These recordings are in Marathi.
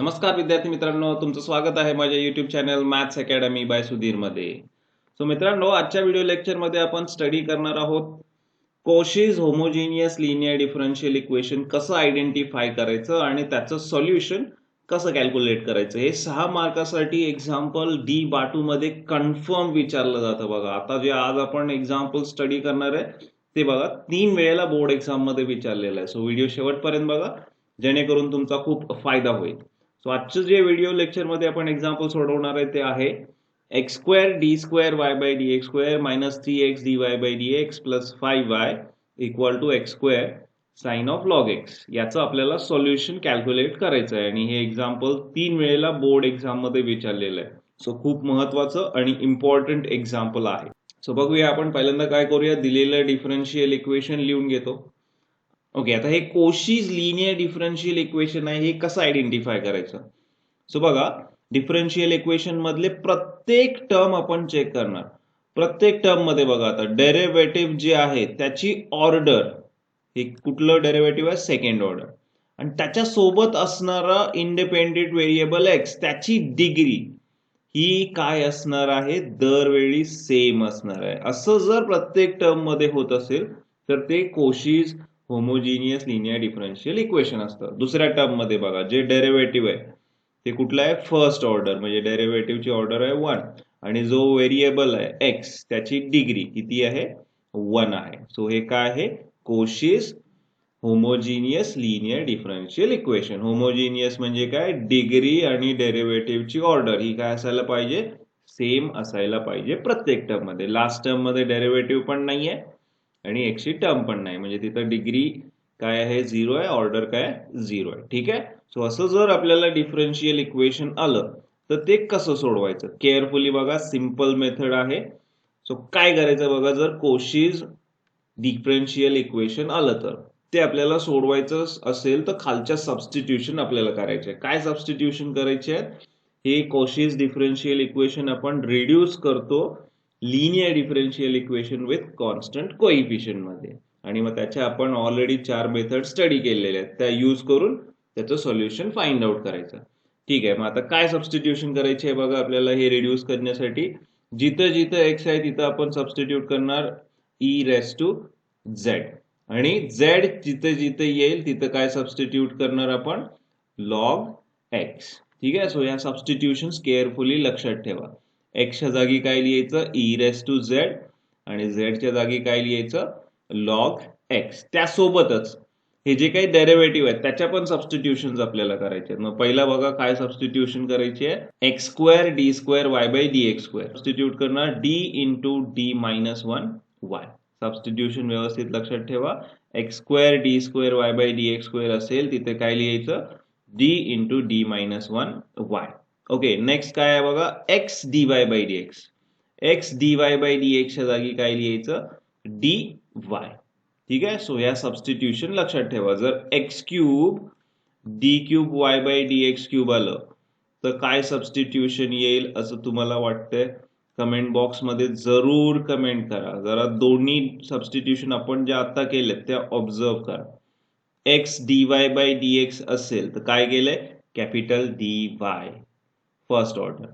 नमस्कार विद्यार्थी मित्रांनो, तुमचं स्वागत आहे माझ्या YouTube channel maths academy by Sudhir मध्ये. सो मित्रांनो, आजच्या व्हिडिओ लेक्चर मध्ये आपण स्टडी करणार आहोत कोशीज होमोजिनियस लिनियर डिफरन्शियल इक्वेशन कसं आयडेंटिफाय करायचं आणि त्याचं सोल्युशन कसं कॅल्क्युलेट करायचं. हे 6 मार्कासाठी एक्झाम्पल डी बाटू मध्ये कन्फर्म विचारलं जातं. बघा, आता जे आज आपण एक्झाम्पल स्टडी करणार आहे ते बघा 3 वेळेला बोर्ड एक्झाम मध्ये विचारलेलं आहे. सो व्हिडिओ शेवटपर्यंत बघा, जेणेकरून तुमचा खूप फायदा होईल. सो आजचं जे व्हिडिओ लेक्चर मध्ये आपण एक्झाम्पल सोडवणार आहे ते आहे x square d square y by d x square minus 3x dy by dx plus 5y equal to x square sine of log x. याचं आपल्याला सोल्युशन कॅल्क्युलेट करायचं आहे आणि हे एक्झाम्पल 3 वेळेला बोर्ड एक्झाम मध्ये विचारलेलं आहे. सो खूप महत्वाचं आणि इम्पॉर्टंट एक्झाम्पल आहे. सो बघूया, आपण पहिल्यांदा काय करूया, दिलेलं डिफरन्शियल इक्वेशन लिहून घेतो. ओके, आता हे कोशीज लिनियर डिफरन्शियल इक्वेशन आहे, हे कसं आयडेंटिफाय करायचं. सो बघा, डिफरन्शियल इक्वेशन मधले प्रत्येक टर्म आपण चेक करणार. प्रत्येक टर्म मध्ये बघा, आता डेरिव्हेटिव्ह जे आहे त्याची ऑर्डर, हे कुठलं डेरिव्हेटिव्ह आहे, सेकंड ऑर्डर, आणि त्याच्या सोबत असणारा इंडिपेंडेंट व्हेरिएबल एक्स, त्याची डिग्री ही काय असणार आहे, दरवेळी सेम असणार आहे. असं जर प्रत्येक टर्म मध्ये होत असेल तर ते कोशीज होमोजिनियस लिनियर डिफरन्शियल इक्वेशन असतं. दुसऱ्या टर्म मध्ये बघा, जे डेरिव्हेटिव्ह आहे ते कुठलं आहे, फर्स्ट ऑर्डर, म्हणजे डेरिव्हेटिव्हची ऑर्डर आहे 1, आणि जो व्हेरिएबल आहे एक्स त्याची डिग्री किती आहे, 1 आहे. सो हे काय आहे, Cauchy's homogeneous linear differential equation. Homogeneous म्हणजे काय, डिग्री आणि डेरिव्हेटिव्हची ऑर्डर ही काय असायला पाहिजे, सेम असायला पाहिजे प्रत्येक टर्म मध्ये. लास्ट टर्म मध्ये डेरिव्हेटिव्ह पण नाहीये आणि एक्सची टर्म पण नाही, म्हणजे तिथं डिग्री काय आहे, 0 आहे, ऑर्डर काय 0 आहे. ठीक आहे. सो असं जर आपल्याला डिफरन्शियल इक्वेशन आलं तर ते कसं सोडवायचं, केअरफुली बघा, सिंपल मेथड आहे. सो काय करायचं बघा, जर कोशीज डिफरन्शियल इक्वेशन आलं तर ते आपल्याला सोडवायचं असेल तर खालच्या सबस्टिट्यूशन आपल्याला करायचे. काय सबस्टिट्यूशन करायचे आहेत, हे कोशीज डिफरन्शियल इक्वेशन आपण रिड्यूस करतो linear differential equation with constant coefficient मध्ये, आणि मग त्याच्या आपण ऑलरेडी 4 मेथड स्टडी केलेल्या आहेत, त्या यूज करून त्याचं सोल्युशन फाइंड आउट करायचं. ठीक आहे. मग आता काय सबस्टिट्यूशन करायचे आहे बघा, आपल्याला हे रिड्यूस करण्यासाठी जिथं जिथं एक्स आहे तिथं आपण सबस्टिट्यूट करणार e रेस टू z, आणि z जिथे जिथे येईल तिथं काय सबस्टिट्यूट करणार आपण, लॉग x. ठीक आहे. सो या सबस्टिट्यूशन केअरफुली लक्षात ठेवा. x च्या जागी काय लिहायचं, e रेस टू z, आणि z च्या जागी काय लिहायचं, लॉग x. त्यासोबतच हे जे काही डेरिव्हेटिव्ह आहेत त्याच्या पण सबस्टिट्यूशन आपल्याला करायचे आहेत. मग पहिला बघा काय सबस्टिट्यूशन करायची आहे, x square d square y by d x square substitute करणार d into d minus 1 y. Substitution व्यवस्थित लक्षात ठेवा. X square d square y by d x square असेल तिथे काय लिहायचं, d into d minus 1 y. Okay, next काय आहे बघा, x d y by d x. X d y by d x च्या जागी काय लिहायचं, डी वाय. ठीक आहे. सो या सबस्टिट्यूशन लक्षात ठेवा. जर x cube d cube y by d x cube आलं तर काय सबस्टिट्यूशन येईल असं तुम्हाला वाटतंय, कमेंट बॉक्स मध्ये जरूर कमेंट करा. जरा दोन्ही सबस्टिट्यूशन आपण जे आता केले त्या ऑब्झर्व करा. X d y by d x असेल तर काय केलंय, capital D Y first order.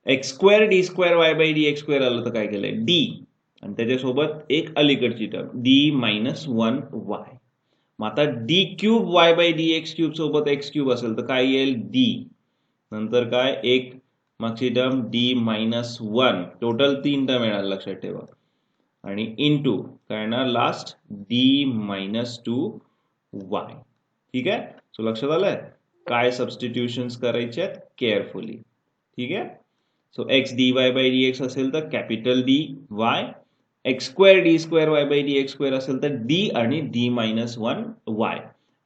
X square d square y by d x square आलं तर काय केलंय, डी, आणि त्याच्यासोबत एक अलीकडची टर्म डी मायनस 1 वाय. मग आता D cube y by d x cube सोबत एक्स क्यूब असेल तर काय येईल, डी, नंतर काय एक मागची term D minus 1, total 3 term येणार लक्षात ठेवा, आणि इनटू काय येणार लास्ट, डी मायनस 2 वाय. ठीक आहे. सो लक्षात आलंय काय सबस्टिट्यूशन्स करायचे आहेत, केअरफुली. ठीक आहे. So x d y by d x असेल तर capital D y, x square d square y by d x square असेल तर डी आणि D minus 1 y.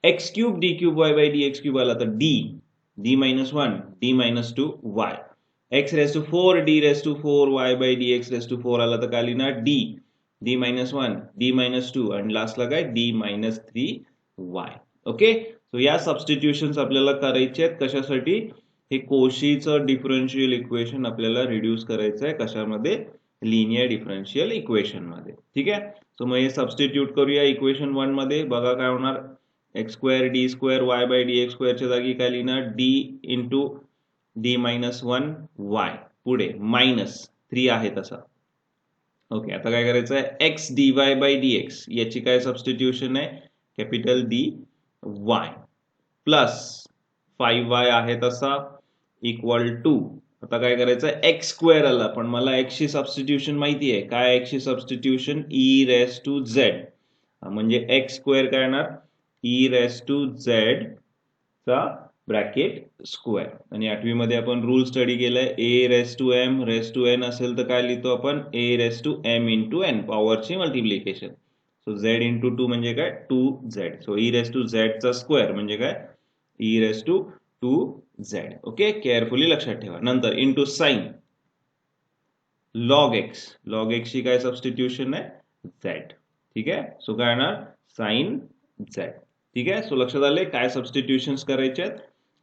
X cube d cube y by d x cube आला तर D, D minus 1, D minus 2 y. X raise to 4 d raise to 4 y by d x raise to 4 आला तर काय लिहिणार, D, D minus 1, D minus 2, आणि लास्टला काय, D minus 3 Y. Okay. So या सबस्टिट्यूशन्स आपल्याला करायचे आहेत कशासाठी, हे कोशीचं डिफरन्शियल इक्वेशन आपल्याला रिड्यूस करायचं आहे कशामध्ये, लिनियर डिफरन्शियल इक्वेशन मध्ये. ठीक आहे. सो मग हे सबस्टिट्यूट करूया इक्वेशन 1 मध्ये. बघा काय होणार, x square d square y by d x स्क्वेअरच्या जागी काय लिहिणार d into d minus 1 y पुढे -3 आहे तसा. ओके, आता काय करायचं आहे x d y by d x याची काय सबस्टिट्यूशन आहे capital D Y plus 5y आहे तसा इक्वल टू आता काय करायचं एक्स स्क्वेअर आला पण मला एक्स ची सबस्टिट्यूशन माहिती आहे काय एक्स ची substitution e raise to z म्हणजे एक्स स्क्वेअर काय येणार ई रेस टू झेड चा ब्रॅकेट स्क्वेअर. आणि 8वी मध्ये आपण रूल स्टडी केलाय a raise to m raise to n असेल तर काय लिहितो आपण a raise to m into n पॉवरची मल्टिप्लिकेशन. सो झेड इंटू 2 म्हणजे काय 2z. So e raise to z चा स्क्वेअर म्हणजे काय e raise to 2z. Okay, carefully लक्षात ठेवा. नंतर इंटू साइन लॉग एक्स ची काय सबस्टिट्यूशन आहे झेड. ठीक आहे, सो काय येणार साइन झेड. ठीक आहे, सो लक्षात आले काय सबस्टिट्यूशन्स करायचे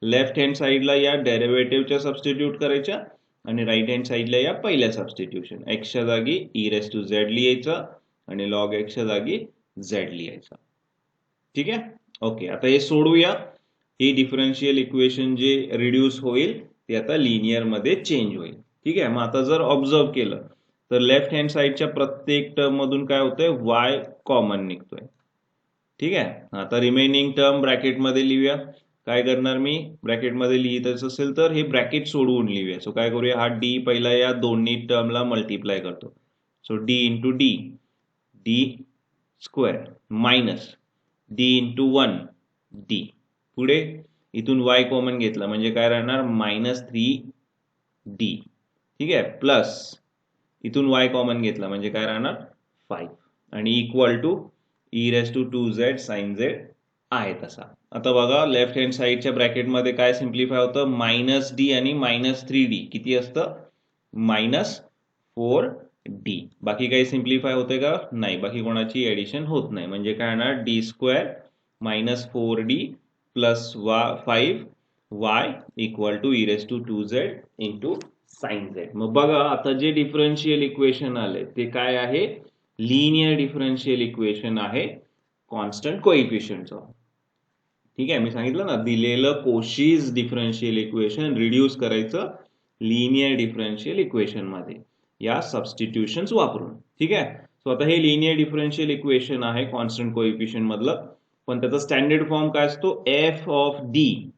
लेफ्ट हँड साइडला या डेरिव्हेटिव्हच्या सबस्टिट्यूट करायच्या आणि राईट हँड साइडला या पहिल्या सबस्टिट्यूशन एक्सच्या जागी ई रेस टू झेड लिहायचं आणि लॉग एक्सच्या जागी झेड लिहायचा. ठीक आहे, ओके. आता हे सोडूया. ही डिफरन्शियल इक्वेशन जे रिड्यूस होईल ते आता लिनियर मध्ये चेंज होईल. ठीक आहे, मग आता जर ऑब्झर्व केलं तर लेफ्ट हँड साइडच्या प्रत्येक टर्म मधून काय होतंय वाय कॉमन निघतोय. ठीक आहे, आता रिमेनिंग टर्म ब्रॅकेट मध्ये लिहूया. काय करणार मी ब्रॅकेट मध्ये लिहित असेल तर हे ब्रॅकेट सोडवून लिहूया. सो काय करूया हा डी पहिला या दोन्ही टर्मला मल्टिप्लाय करतो. So D into D D square minus D into 1 D पुढे इथून y कॉमन घेतला म्हणजे काय राहणार -3d. ठीक आहे, प्लस इथून y कॉमन घेतला म्हणजे काय राहणार 5 आणि equal to e raise to 2z sine z आहे तसा. आता बघा लेफ्ट हँड साइडच्या ब्रॅकेट मध्ये काय सिम्प्लिफाय होतं -d आणि -3d किती असतं -4d. बाकी काही सिम्प्लिफाय होते का नाही, बाकी कोणाची एडिशन होत नाही म्हणजे काय येणार D square -4d plus 5y equal to e raise to 2z into sine z. मग बघा आता जे डिफरन्शियल इक्वेशन आले ते काय आहे लिनियर डिफरन्शियल इक्वेशन आहे कॉन्स्टंट कोइफिशियंटचं. ठीक आहे, मी सांगितलं ना दिलेलं कोशीज डिफरन्शियल इक्वेशन रिड्यूस करायचं लिनियर डिफरन्शियल इक्वेशन मध्ये या सबस्टिट्यूशन्स वापरून. ठीक आहे, सो आता हे लिनियर डिफरन्शियल इक्वेशन आहे कॉन्स्टंट कोइफिशियंट मधलं पण त्याचा स्टँडर्ड फॉर्म काय असतो F of D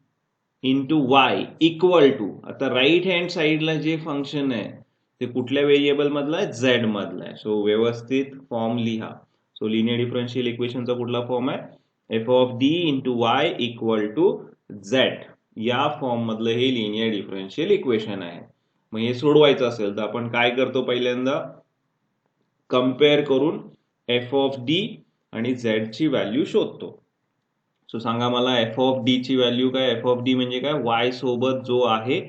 into y equal to आता राईट हँड साइडला जे फंक्शन आहे ते कुठल्या व्हेरिएबल मधलं आहे झेड मधलं आहे. सो व्यवस्थित फॉर्म लिहा. सो लिनियर डिफरन्शियल इक्वेशनचा कुठला फॉर्म आहे F of D into y equal to Z या फॉर्म मधलं हे लिनियर डिफरन्शियल इक्वेशन आहे. मग हे सोडवायचं असेल तर आपण काय करतो पहिल्यांदा कम्पेअर करून एफ ऑफ डी आणि झेड ची व्हॅल्यू शोधतो. सो सांगा मला एफ ऑफ डी ची व्हॅल्यू काय एफ ऑफ डी म्हणजे काय वाय सोबत जो आहे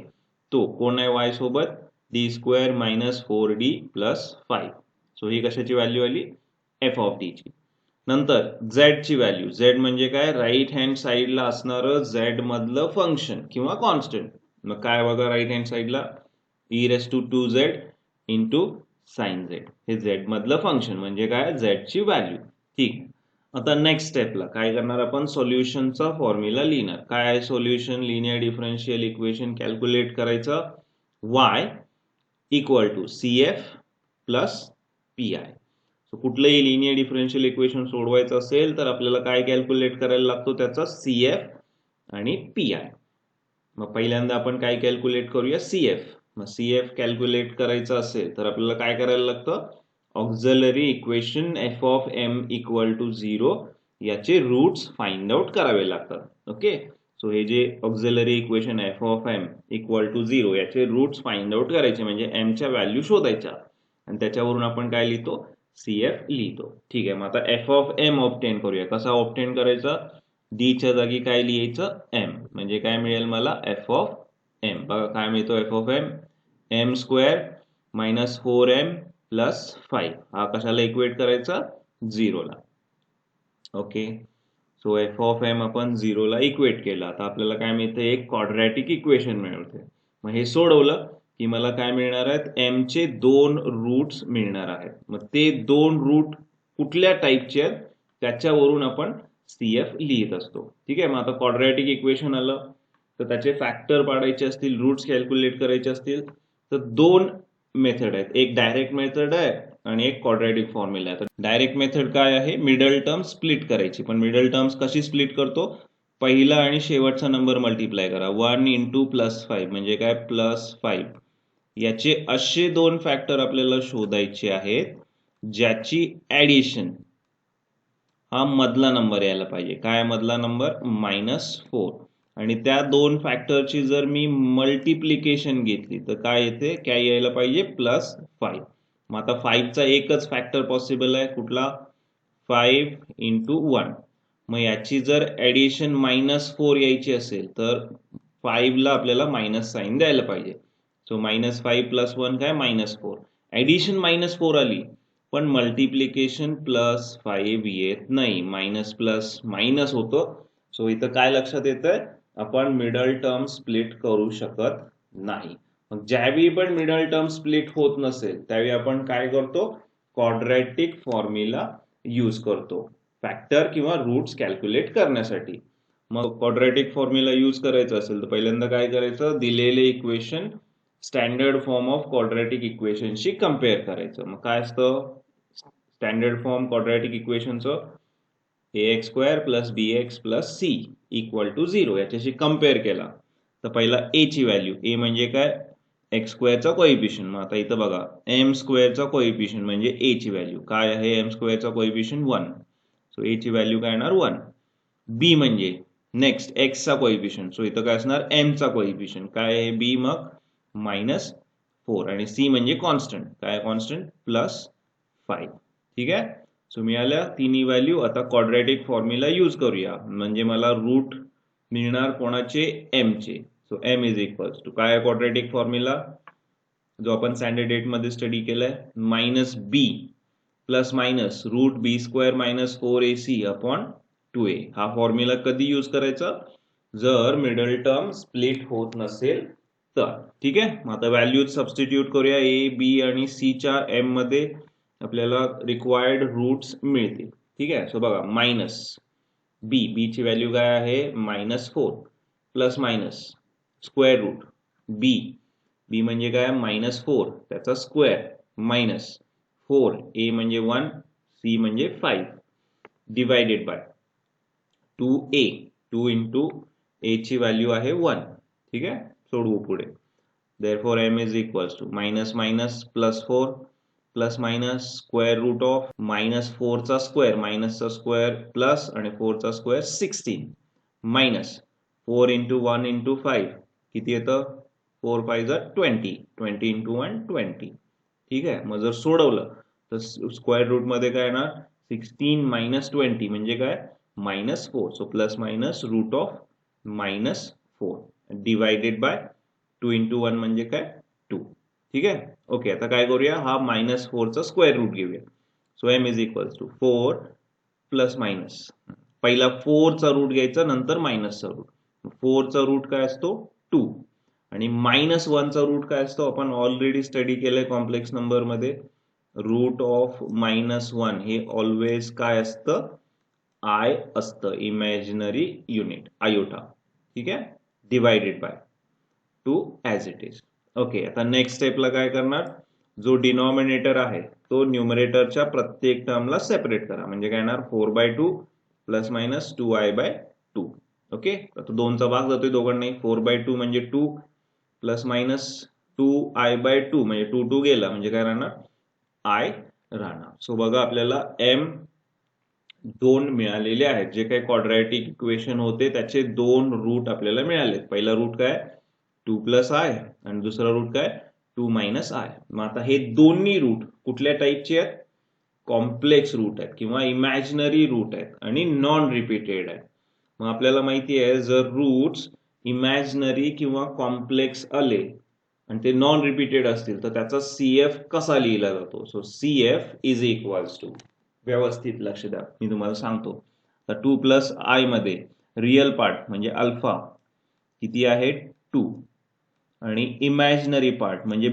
तो कोण आहे वाय सोबत d square -4d plus 5. So ही कशाची व्हॅल्यू आली एफ ऑफ डी ची. नंतर झेड ची व्हॅल्यू झेड म्हणजे काय राईट हँड साइडला असणारं झेड मधलं फंक्शन किंवा कॉन्स्टंट. मग काय बघा राईट हँड साइडला e raise to 2z into sine z हे झेड मधलं फंक्शन म्हणजे काय झेड ची व्हॅल्यू. ठीक, आता नेक्स्ट स्टेपला काय करणार आपण सोल्युशनचा फॉर्म्युला लिहिणार. काय आहे solution linear differential equation calculate करायचं y equal to CF plus PI. So कुठलंही लिनियर डिफरन्शियल इक्वेशन सोडवायचं असेल तर आपल्याला काय कॅल्क्युलेट करायला लागतो त्याचा CF आणि PI. मग पहिल्यांदा आपण काय कॅल्क्युलेट करूया CF. मग CF कॅल्क्युलेट करायचं असेल तर आपल्याला काय करायला लागतं auxiliary equation F of M equal to 0 याचे रूट्स फाइंड आउट करावे लागतात. ओके, सो हे जे auxiliary equation F of M equal to 0 याचे रूट्स फाइंड आउट करायचे म्हणजे एम च्या व्हॅल्यू शोधायच्या आणि त्याच्यावरून आपण काय लिहितो CF लिहितो. ठीक आहे, मग आता एफ ऑफ एम ऑब्टेन करूया. कसा ऑब्टेन करायचा डी च्या जागी काय लिहायचं एम म्हणजे काय मिळेल मला एफ ऑफ एम. बघा काय मिळतो F of M M square -4m plus 5 हा कशाला इक्वेट करायचा 0 ला. Okay, so F of M आपण 0 ला इक्वेट केला. आता आपल्याला काय मिळते एक क्वाड्रॅटिक इक्वेशन मिळते. मग हे सोडवलं की मला काय मिळणार आहेत एम चे 2 रूट्स मिळणार आहेत. मग ते 2 रूट कुठल्या टाईपचे आहेत त्याच्यावरून आपण CF लिहित असतो. ठीक आहे. मग आता क्वाड्रॅटिक इक्वेशन आलं तर त्याचे फॅक्टर पाडायचे असतील, रूट्स कॅल्क्युलेट करायचे असतील तर दोन मेथड आहेत. एक डायरेक्ट मेथड आहे आणि एक क्वाड्रॅटिक फॉर्म्युला आहे. तर डायरेक्ट मेथड काय आहे, मिडल टर्म स्प्लिट करायची. पण मिडल टर्म्स कशी स्प्लिट करतो, पहिला आणि शेवटचा नंबर मल्टिप्लाय करा. 1 × +5 म्हणजे काय, +5. याचे असे दोन फॅक्टर आपल्याला शोधायचे आहेत ज्याची ऍडिशन हा मधला नंबर यायला पाहिजे. काय मधला नंबर, -4. आणि त्या दोन फॅक्टरची जर मी मल्टिप्लिकेशन घेतली तर काय येते, काय यायला पाहिजे, +5. मग आता 5 चा एकच फॅक्टर पॉसिबल आहे, कुठला, 5 × 1. मग याची जर ऍडिशन -4 यायची असेल तर 5 ला आपल्याला मायनस साइन द्यायला पाहिजे. सो -5 + 1 काय, -4. ऍडिशन -4 आली पण मल्टिप्लिकेशन +5 येत नाही, मायनस प्लस मायनस होतं. सो इथं काय लक्षात येतंय, आपण मिडल टर्म स्प्लिट करू शकत नाही. मग ज्यावेळी पण मिडल टर्म स्प्लिट होत नसेल त्यावेळी आपण काय करतो, क्वाड्रॅटिक फॉर्म्युला यूज करतो फॅक्टर किंवा रूट्स कॅल्क्युलेट करण्यासाठी. मग क्वाड्रॅटिक फॉर्म्युला यूज करायचा असेल तर पहिल्यांदा काय करायचं, दिलेले equation standard form of quadratic इक्वेशनशी कम्पेअर करायचं. मग काय असतं स्टँडर्ड फॉर्म क्वाड्रॅटिक इक्वेशनचं, ax² + bx + c = 0. याच्याशी कम्पेअर केला तर पहिला a ची व्हॅल्यू, a म्हणजे काय, x² चा कोएफिशियंट. मग आता इथं बघा m² चा कोएफिशियंट म्हणजे a ची व्हॅल्यू काय आहे, m² चा कोएफिशियंट 1. सो a ची व्हॅल्यू काय येणार, 1. b म्हणजे नेक्स्ट x चा कोएफिशियंट. सो इथं काय असणार, m चा कोएफिशियंट काय आहे, b, मग -4. आणि c म्हणजे कॉन्स्टंट, काय कॉन्स्टंट, +5. ठीक आहे. सो मिळाल्या तिन्ही व्हॅल्यू. आता क्वाड्रॅटिक फॉर्म्युला यूज करूया, म्हणजे मला रूट मिळणार कोणाचे, m चे. सो m = काय क्वाड्रॅटिक फॉर्म्युला जो आपण स्टँडर्ड 8 मध्ये स्टडी केलाय, -b ± √b² - 4ac/2a. हा फॉर्म्युला कधी यूज करायचा, जर मिडल टर्म स्प्लिट होत नसेल तर. ठीक आहे. मग आता व्हॅल्यूज सबस्टिट्यूट करूया. a, b आणि c च्या m मध्ये आपल्याला रिक्वायर्ड रूट्स मिळतील. ठीक आहे. सो बघा, -b ची व्हॅल्यू काय आहे, -4 ± स्क्वेअर रूट b म्हणजे काय, -4 त्याचा स्क्वेअर -4, a म्हणजे 1, c म्हणजे 5, डिवायडेड बाय 2a. 2 × a ची व्हॅल्यू आहे 1. ठीक आहे. सोडवू पुढे. Therefore m = -4 ± square route of -4 चा स्क्वेअर, मायनस चा स्क्वेअर प्लस आणि 4 चा स्क्वेअर 16 मायनस 4 × 1 × 5 किती येतं, 4 × 5 = 20, 20 × 1 20. ठीक आहे. मग जर सोडवलं तर स्क्वेअर रूट मध्ये काय येणार, 16 - 20 म्हणजे काय, -4. So plus minus root of -4 divided by 2 × 1 म्हणजे काय, 2. ठीक आहे. ओके. आता काय करूया, हा -4 चा स्क्वेअर रूट घेऊया. सो m = 4 ± पहिला 4 चा रूट घ्यायचा, नंतर मायनस चा रूट. 4 चा रूट काय असतो, 2. आणि -1 चा रूट काय असतो, आपण ऑलरेडी स्टडी केलंय कॉम्प्लेक्स नंबर मध्ये. रूट ऑफ -1 हे ऑलवेज काय असतं, i असतं, इमॅजिनरी युनिट, आयोटा. ठीक आहे. Divided by 2 as it is. Okay. आता नेक्स्ट स्टेपला काय करणार, जो डिनॉमिनेटर आहे तो न्यूमरेटरच्या प्रत्येक टर्मला सेपरेट करा. म्हणजे काय येणार, 4/2 ± 2i/2. ओके. आता 2 चा भाग जातोय दोघांनाही. 4/2 म्हणजे 2 ± 2i/2 म्हणजे 2 गेला म्हणजे काय राहणार, i राहणार. सो बघा आपल्याला m 2 मिळालेले आहेत. जे काही क्वाड्रॅटिक इक्वेशन होते त्याचे 2 रूट आपल्याला मिळाले. पहिला रूट काय, 2 + i आणि दुसरा रूट काय, 2 - i. मग आता हे दोन्ही रूट कुठल्या टाईपचे आहेत, कॉम्प्लेक्स रूट आहेत किंवा इमॅजिनरी रूट आहेत आणि नॉन रिपीटेड आहेत. मग आपल्याला माहिती आहे, जर रूट्स इमॅजिनरी किंवा कॉम्प्लेक्स आले आणि ते नॉन रिपीटेड असतील तर त्याचा CF कसा लिहिला जातो. सो CF = व्यवस्थित लक्ष द्या, मी तुम्हाला सांगतो. तर 2 + i मध्ये रिअल पार्ट म्हणजे अल्फा किती आहे, 2. आणि इमॅजिनरी पार्ट म्हणजे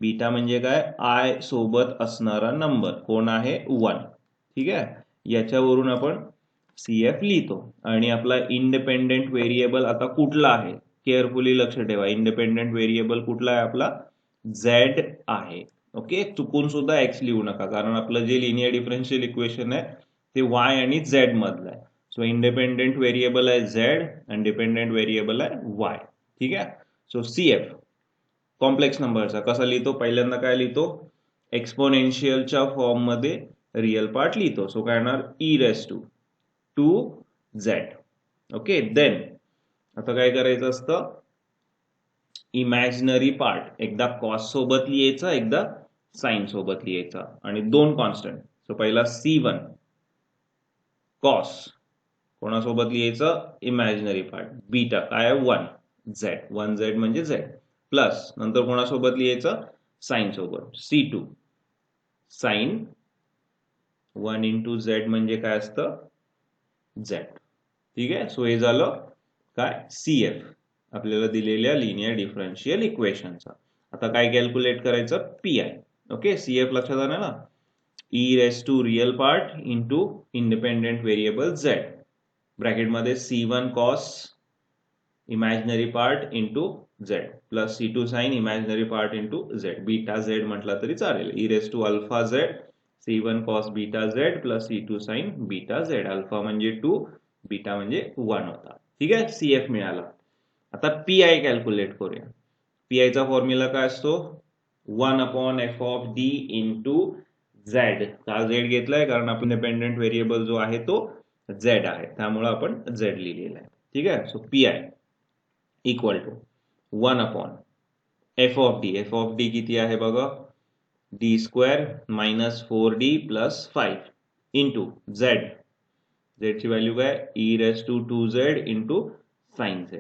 बीटा म्हणजे काय, i सोबत असणारा नंबर कोण आहे, 1. ठीक आहे. याच्यावरून आपण CF लिहितो. आणि आपला इंडिपेंडेंट व्हेरिएबल आता कुठला आहे केअरफुली लक्ष ठेवा. इंडिपेंडेंट व्हेरिएबल कुठला आहे आपला Z आहे. ओके, चुकून सुद्धा X लिहू नका कारण आपलं जे लिनियर डिफरन्शियल इक्वेशन आहे ते Y आणि Z मधलं आहे. सो इंडिपेंडेंट व्हेरिएबल आहे Z आणि डिपेंडेंट व्हेरिएबल आहे Y. ठीक आहे. सो CF कॉम्प्लेक्स नंबरचा कसा लिहितो पहिल्यांदा काय लिहितो एक्सपोनेन्शियलच्या फॉर्म मध्ये रिअल पार्ट लिहितो. सो काय येणार e⁻²Z. ओके, देन आता काय करायचं असतं इमॅजिनरी पार्ट एकदा कॉस सोबत लिहायचा एकदा साइन सोबत लिहायचा आणि दोन कॉन्स्टंट. सो पहिला C1 कॉस कोणासोबत लिहायचं इमॅजिनरी पार्ट बीटा काय 1Z म्हणजे Z प्लस नंतर कोणासोबत लिहायचं साइन सोबत C2 साइन 1 into Z म्हणजे काय असतं Z. ठीक आहे. सो हे झालं काय CF आपल्याला दिलेल्या लिनियर डिफरन्शियल इक्वेशनचा. आता काय कॅल्क्युलेट करायचं PI. ओके, CF लक्षात आलं ना e⁻² real part into independent variable Z bracket मध्ये C1 cos imaginary part into Z plus C2 sine imaginary part into Z beta Z म्हटला तरी चालेल. e⁻α_Z C1 cos beta Z plus C2 sine beta Z. Alpha म्हणजे 2 बीटा म्हणजे 1 होता. ठीक आहे. CF मिळाला. आता PI कॅल्क्युलेट करूया. PI चा फॉर्म्युला काय असतो 1/f(d) इंटू Z. का Z घेतलाय कारण आपण इंडिपेंडेंट व्हेरिएबल जो आहे तो Z आहे त्यामुळे आपण Z लिहिलेला आहे. ठीक आहे. So PI equal to 1/f(d). f(d) किती आहे बघा d² minus 4d plus 5 into Z. Z ची व्हॅल्यू काय e⁻²Z इंटू साइन Z.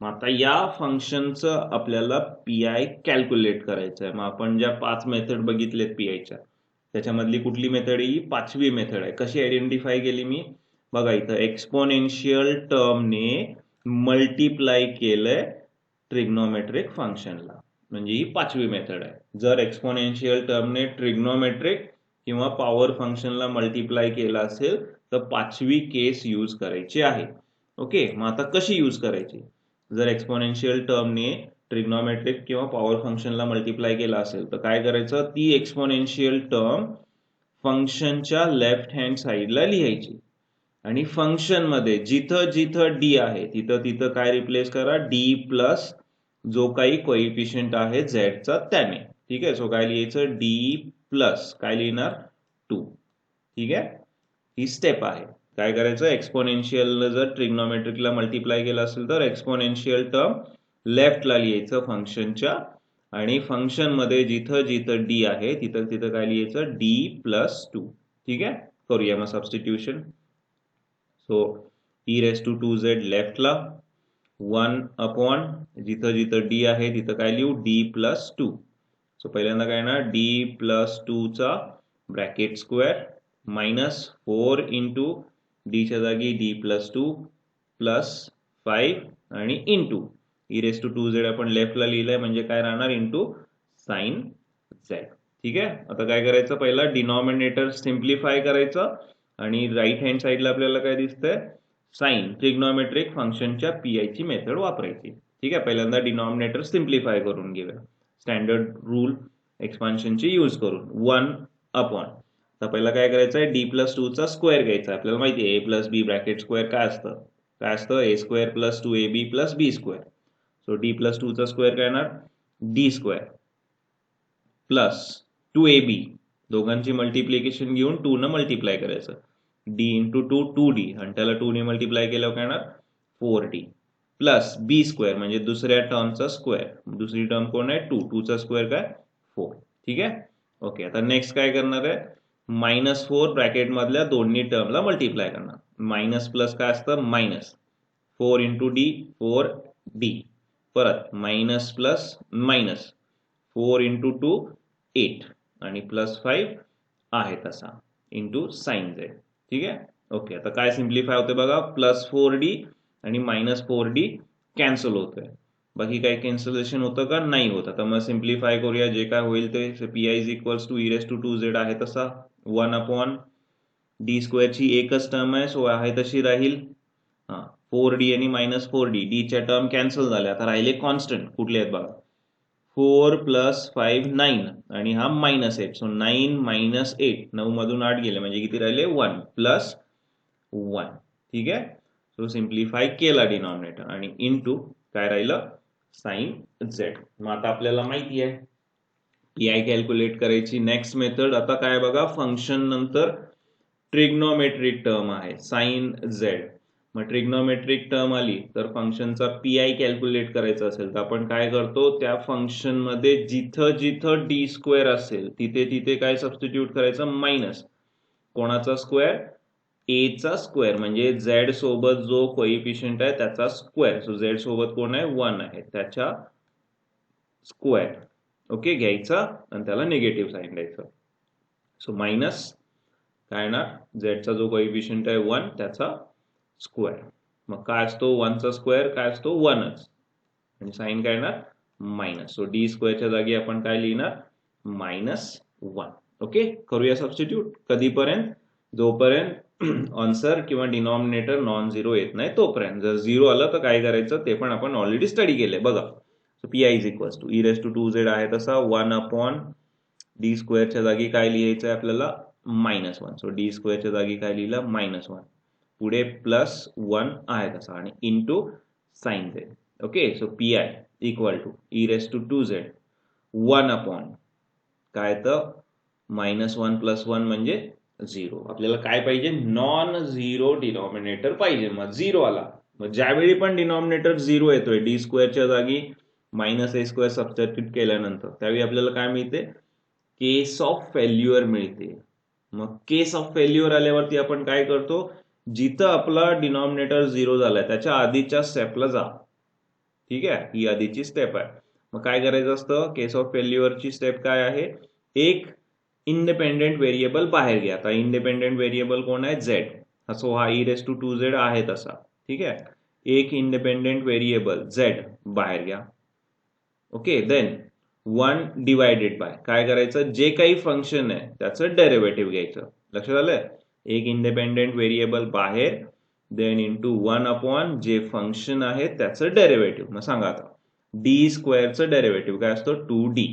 मग आता या फंक्शनचं आपल्याला PI कॅल्क्युलेट करायचं आहे. मग आपण ज्या 5 मेथड बघितलेत PIच्या त्याच्यामधली कुठली मेथड ही पाचवी मेथड आहे. कशी आयडेंटिफाय केली मी बघा इथं एक्सपोनेन्शियल टर्मने मल्टिप्लाय केलंय ट्रिग्नोमेट्रिक फंक्शनला म्हणजे ही पाचवी मेथड आहे. जर एक्सपोनेन्शियल टर्मने ट्रिग्नोमेट्रिक किंवा पॉवर फंक्शनला मल्टिप्लाय केला असेल तर पाचवी केस यूज करायची आहे. ओके, मग आता कशी यूज करायची जर एक्सपोनेन्शियल टर्मने ट्रिग्नोमेट्रिक किंवा पॉवर फंक्शनला मल्टिप्लाय केला असेल तर काय करायचं ती एक्सपोनेन्शियल टर्म फंक्शनच्या लेफ्ट हँड साइडला लिहायची आणि फंक्शन मध्ये जिथं जिथं d आहे तिथं तिथं काय रिप्लेस करा d प्लस जो काही कोइफिशियंट आहे Z चा त्याने. ठीक आहे. सो काय लिहायचं d प्लस काय लिहिणार 2. ठीक आहे. ही स्टेप आहे. काय करायचं एक्सपोनेन्शियल जर ट्रिग्नोमेट्रिकला मल्टिप्लाय केलं असेल तर एक्सपोनेन्शियल टर्म लेफ्टला लिहायचं फंक्शनच्या आणि फंक्शन मध्ये जिथं जिथं d आहे तिथं तिथं काय लिहायचं d प्लस 2. ठीक आहे. करूया मग सबस्टिट्यूशन. सो e⁻²Z लेफ्टला 1 जिथं जिथं d आहे तिथं काय लिहू d प्लस 2. सो पहिल्यांदा काय ना d प्लस 2 चा bracket square minus 4 into d च्या जागी d प्लस 2 प्लस 5 आणि इंटू e⁻²Z आपण लेफ्टला लिहिलंय म्हणजे काय राहणार इंटू साइन Z. ठीक आहे. आता काय करायचं पहिला डिनॉमिनेटर सिम्प्लिफाय करायचं आणि राईट हँड साइडला आपल्याला काय दिसतंय साइन ट्रिग्नोमेट्रिक फंक्शनच्या PI ची मेथड वापरायची. ठीक आहे. पहिल्यांदा डिनॉमिनेटर सिम्प्लिफाय करून घेऊया स्टँडर्ड रूल एक्सपान्शनची यूज करून 1/. तर पहिला काय करायचं आहे d प्लस 2 चा स्क्वेअर घ्यायचा. आपल्याला माहिती आहे a plus b bracket square काय असतं a² plus 2ab plus b². So d plus 2 चा स्क्वेअर काय येणार d² प्लस 2ab दोघांची मल्टिप्लिकेशन घेऊन 2 न मल्टिप्लाय करायचं d इंटू 2 2d आणि त्याला 2 ने मल्टिप्लाय केल्यावर काय येणार 4d प्लस b² म्हणजे दुसऱ्या टर्मचा स्क्वेअर. दुसरी टर्म कोण आहे 2 2 चा स्क्वेअर काय 4. ठीक आहे. ओके, आता नेक्स्ट काय करणार आहे -4 ब्रॅकेट मधल्या दोन्ही टर्मला मल्टिप्लाय करणार. मायनस प्लस काय असतं मायनस 4 इंटू d 4d परत मायनस प्लस मायनस 4 इंटू 2 8 आणि प्लस 5 आहे तसा इंटू साइन Z. ठीक आहे. ओके, आता काय सिम्प्लिफाय होते बघा प्लस 4d आणि मायनस 4d कॅन्सल होतोय. बाकी काही कॅन्सलेशन होतं का नाही होत. आता मग सिम्प्लिफाय करूया जे काय होईल ते PI is equals to e⁻²Z आहे तसा 1/. डी स्क्वेअरची एकच टर्म आहे, सो आहे तशी राहील. 4d आणि -4d, d च्या टर्म कॅन्सल झाल्या. आता राहिले कॉन्स्टंट. कुठले आहेत बघा. 4 + 5 9 आणि हा -8, सो 9 - 8, 9 मधून 8 गेले म्हणजे किती राहिले 1 + 1. ठीक आहे. सो सिम्प्लिफाय केला डिनॉमिनेटर आणि इनटू काय राहिलं साइन z. मग आता आपल्याला माहिती आहे पीआय कॅल्क्युलेट करायची. नेक्स्ट मेथड आता काय बघा, फंक्शन नंतर ट्रिग्नोमेट्रिक टर्म आहे साइन z. मग ट्रिग्नोमेट्रिक टर्म आली तर फंक्शनचा पीआय कॅल्क्युलेट करायचा असेल तर आपण काय करतो, त्या फंक्शन मध्ये जिथं जिथं डी स्क्वेअर असेल तिथे तिथे काय सबस्टिट्यूट करायचं मायनस कोणाचा स्क्वेअर, ए चा स्क्वेअर, म्हणजे झेड सोबत जो कोइफिशियंट आहे त्याचा स्क्वेअर. सो झेड सोबत कोण आहे 1 आहे त्याच्या स्क्वेअर. ओके घ्यायचा आणि त्याला निगेटिव्ह साइन द्यायचं. सो मायनस काय ना झेडचा जो कोइफिशियंट आहे 1 त्याचा स्क्वेअर. मग काय असतो 1 चा स्क्वेअर काय असतो 1च आणि साइन काय येणार मायनस. सो डी स्क्वेअरच्या जागी आपण काय लिहिणार -1. ओके करूया सबस्टिट्यूट. कधीपर्यंत, जोपर्यंत आन्सर किंवा डिनॉमिनेटर नॉन झिरो येत नाही तोपर्यंत. जर झिरो आलं तर काय करायचं ते पण आपण ऑलरेडी स्टडी केलंय बघा. सो पी आय e/2z आहे तसा 1/d स्क्वेअरच्या जागी काय लिहायचं आहे आपल्याला -1. सो डी स्क्वेअरच्या जागी काय लिहिलं -1, पुढे +1 आहे तसा आणि into sine z. Okay so P I e/2z 1/ काय तर -1 + 1 म्हणजे 0. आपल्याला काय पाहिजे नॉन झिरो डिनॉमिनेटर पाहिजे. मग 0 आला, मग ज्यावेळी पण डिनॉमिनेटर 0 येतोय डी स्क्वेअरच्या जागी -a² सबस्टिट्यूट केल्यानंतर त्यावेळी आपल्याला काय मिळते केस ऑफ फेल्युअर मिळते. मग केस ऑफ फेल्युअर आल्यावरती आपण काय करतो, जिथं आपला डिनॉमिनेटर 0 झालाय त्याच्या आधीच्या स्टेपला जा. ठीक आहे, ही आधीची स्टेप आहे. मग काय करायचं असतं, केस ऑफ फेल्युअरची स्टेप काय आहे, एक इंडिपेंडेंट व्हेरिएबल बाहेर घ्या. आता इंडिपेंडेंट व्हेरिएबल कोण आहे z. सो हा e/2z आहे तसा. ठीक आहे, एक इंडिपेंडेंट व्हेरिएबल z बाहेर घ्या. ओके देन 1 डिवायडेड बाय काय करायचं, जे काही फंक्शन आहे त्याचं डेरिव्हेटिव्ह घ्यायचं. लक्षात आलंय, एक इंडिपेंडेंट व्हेरिएबल बाहेर, देन इंटू 1/ जे फंक्शन आहे त्याचं डेरिव्हेटिव्ह. मग सांगा आता डी स्क्वेअरचं डेरिव्हेटिव्ह काय असतं 2d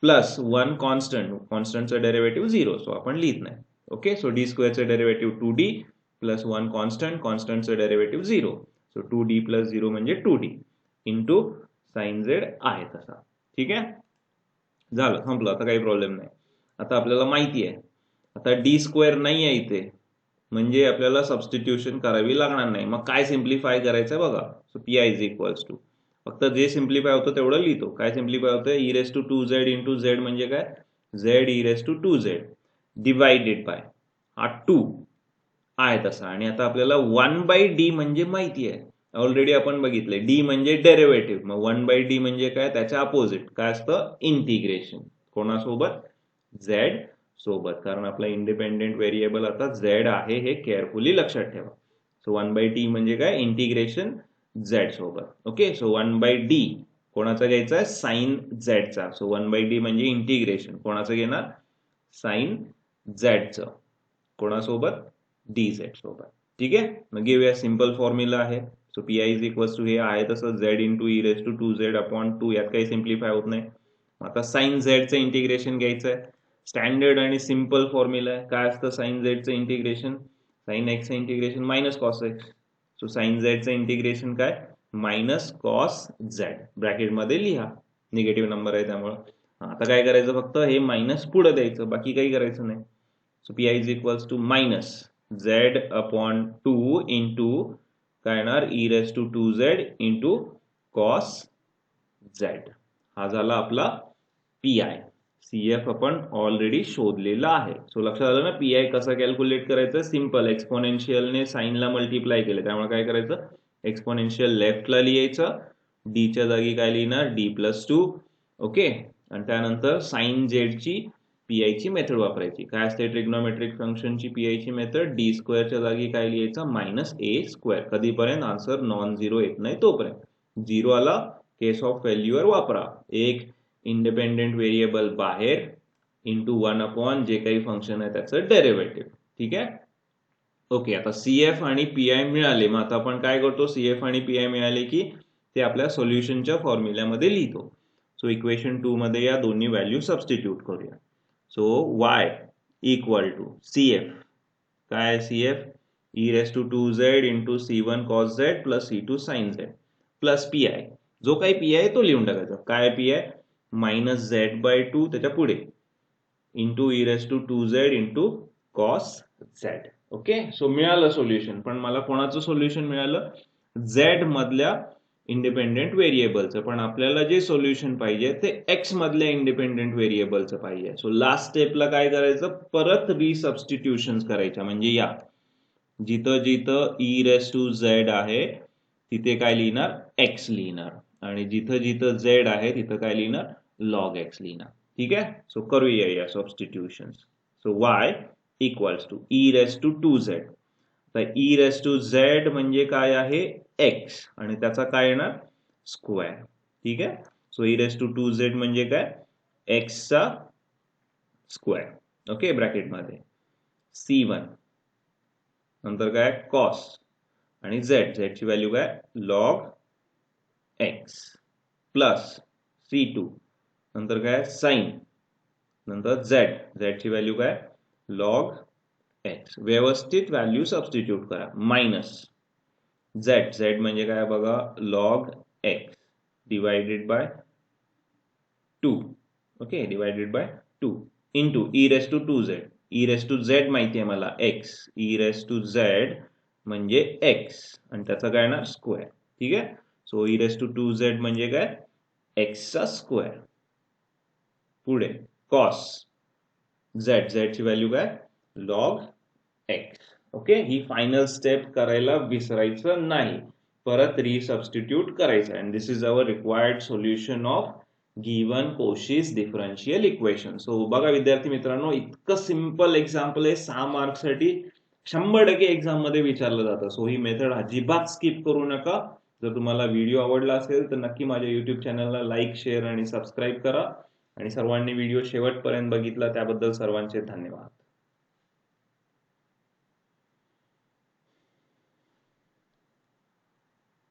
प्लस 1 कॉन्स्टंट, कॉन्स्टंटचं डेरिव्हेटिव्ह 0, सो आपण लिहित नाही. ओके सो डी स्क्वेअरचं डेरिव्हेटिव्ह 2d प्लस 1 कॉन्स्टंट, कॉन्स्टंटचं डेरिव्हेटिव्ह 0, सो 2d + 0 म्हणजे 2d इंटू साइन z आहे तसा. ठीक आहे, झालं संपलं. आता काही प्रॉब्लेम नाही. आता आपल्याला माहिती आहे आता डी स्क्वेअर नाही आहे इथे म्हणजे आपल्याला सबस्टिट्यूशन करावी लागणार नाही. मग काय सिम्प्लिफाय करायचं बघा. सो पी आय = फक्त जे सिम्प्लिफाय होतं तेवढं लिहितो. काय सिम्प्लिफाय होतं e/2z इंटू z म्हणजे काय z e/2z डिवायडेड बाय हा 2 आहे तसा. आणि आता आपल्याला 1/d म्हणजे माहिती आहे, ऑलरेडी आपण बघितलंय. डी म्हणजे डेरिव्हेटिव्ह, मग 1/d म्हणजे काय त्याच्या अपोजिट काय असतं इंटिग्रेशन. कोणासोबत z सोबत, कारण आपला इंडिपेंडेंट व्हेरिएबल आता z आहे हे केअरफुली लक्षात ठेवा. सो 1/d म्हणजे काय इंटिग्रेशन z सोबत. ओके सो 1/d कोणाचा घ्यायचा आहे साइन z चा. सो 1/d म्हणजे इंटिग्रेशन कोणाचं घेणार साइन z चं, कोणासोबत dz सोबत. ठीक आहे, मग घेऊया सिंपल फॉर्म्युला आहे. सो पी आय हे आहे तसं z इंटू e/2z/2, यात काही सिम्प्लिफाय होत नाही. आता साइन z चं इंटिग्रेशन घ्यायचं आहे. स्टँडर्ड आणि सिंपल फॉर्म्युला आहे. काय असतं साइन z चं इंटिग्रेशन, साइन x चं integration minus cos x. So sine z चं इंटिग्रेशन काय मायनस कॉस z, ब्रॅकेट मध्ये लिहा, निगेटिव्ह नंबर आहे त्यामुळे. आता काय करायचं फक्त हे मायनस पुढे द्यायचं, बाकी काही करायचं नाही. So P I z/2 into काय येणार e/2z इंटू कॉस z. हा झाला आपला पी आय. CF आपण ऑलरेडी शोधलेला आहे. सो लक्षात आलं ना पी आय कसं कॅल्क्युलेट करायचं, सिंपल. एक्सपोनेन्शियलने साइनला मल्टिप्लाय केलं त्यामुळे काय करायचं एक्सपोनेन्शियल लेफ्टला लिहायचं, डी च्या जागी काय लिहिणार d+2. ओके, आणि त्यानंतर साइन झेडची पीआय ची मेथड वापरायची. काय असते ट्रिग्नोमेट्रिक फंक्शनची पीआय ची मेथड, डी स्क्वेअरच्या जागी काय लिहायचं -a². कधीपर्यंत आन्सर नॉन झिरो येत नाही तोपर्यंत. 0 आला केस ऑफ फेल्युअर वापरा, एक इंडिपेंडेंट व्हेरिएबल बाहेर इंटू 1/ जे काही फंक्शन आहे त्याचं डेरिव्हेटिव्ह. ठीक आहे, ओके, आता CF आणि PI मिळाले, मग आता आपण काय करतो, CF आणि PI मिळाले की ते आपल्या सोल्युशनच्या फॉर्म्युल्यामध्ये लिहितो. सो इक्वेशन 2 मध्ये या दोन्ही व्हॅल्यू सबस्टिट्यूट करूया. So y equal to CF, काय CF e raise to 2z into C1 cos z plus C2 sin z plus PI, जो काही PI तो लिहून टाकायचा. काय PI मायनस z/2 त्याच्या पुढे into e raise to 2z into cos z. Okay, so मिळालं सोल्युशन. पण मला कोणाचं सोल्युशन मिळालं, z मधल्या इंडिपेंडेंट व्हेरिएबलचं. पण आपल्याला जे सोल्युशन पाहिजे ते x मधल्या इंडिपेंडेंट व्हेरिएबलचं पाहिजे. सो लास्ट स्टेपला काय करायचं, परत रिसबस्टिट्यूशन्स करायच्या. म्हणजे या जिथं जिथं e रेस टू z आहे तिथे काय लिहिणार, x लिहिणार, आणि जिथं जिथं z आहे तिथं काय लिहिणार, log x लिहिणार. ठीक आहे, सो करूया या substitutions. So y equals to e raise to 2z. तर e रेस टू z म्हणजे काय आहे, x, आणि त्याचा काय येणार, स्क्वेअर. ठीक आहे, so e raise to 2z म्हणजे काय, x चा स्क्वेअर. ओके, ब्रॅकेट मध्ये C1 नंतर काय cos आणि z ची व्हॅल्यू काय log x प्लस C2 नंतर काय sin नंतर z ची व्हॅल्यू काय log x. व्यवस्थित व्हॅल्यू सबस्टिट्यूट करा. मायनस z म्हणजे काय बघा, log x divided by 2. Okay, divided by 2 into e raise to 2z. e raise to z माहिती आहे मला x, e raise to z म्हणजे x आणि त्याचा काय येणार स्क्वेअर. ठीक आहे, so e raise to 2z म्हणजे काय, x चा स्क्वेअर. पुढे cos z ची व्हॅल्यू काय log x. ओके, ही फायनल स्टेप करायला विसरायचं नाही, परत रिसबस्टिट्यूट करायचं. And this is our required solution of given Cauchy's differential equation. So बघा विद्यार्थी मित्रांनो, इतकं सिंपल एक्झाम्पल आहे, 6 मार्क्ससाठी 100% एक्झाम मध्ये विचारलं जातं. सो ही मेथड अजिबात स्किप करू नका. जर तुम्हाला व्हिडिओ आवडला असेल तर नक्की माझ्या युट्यूब चॅनलला लाईक, शेअर आणि सबस्क्राईब करा. आणि सर्वांनी व्हिडिओ शेवटपर्यंत बघितला त्याबद्दल सर्वांचे धन्यवाद.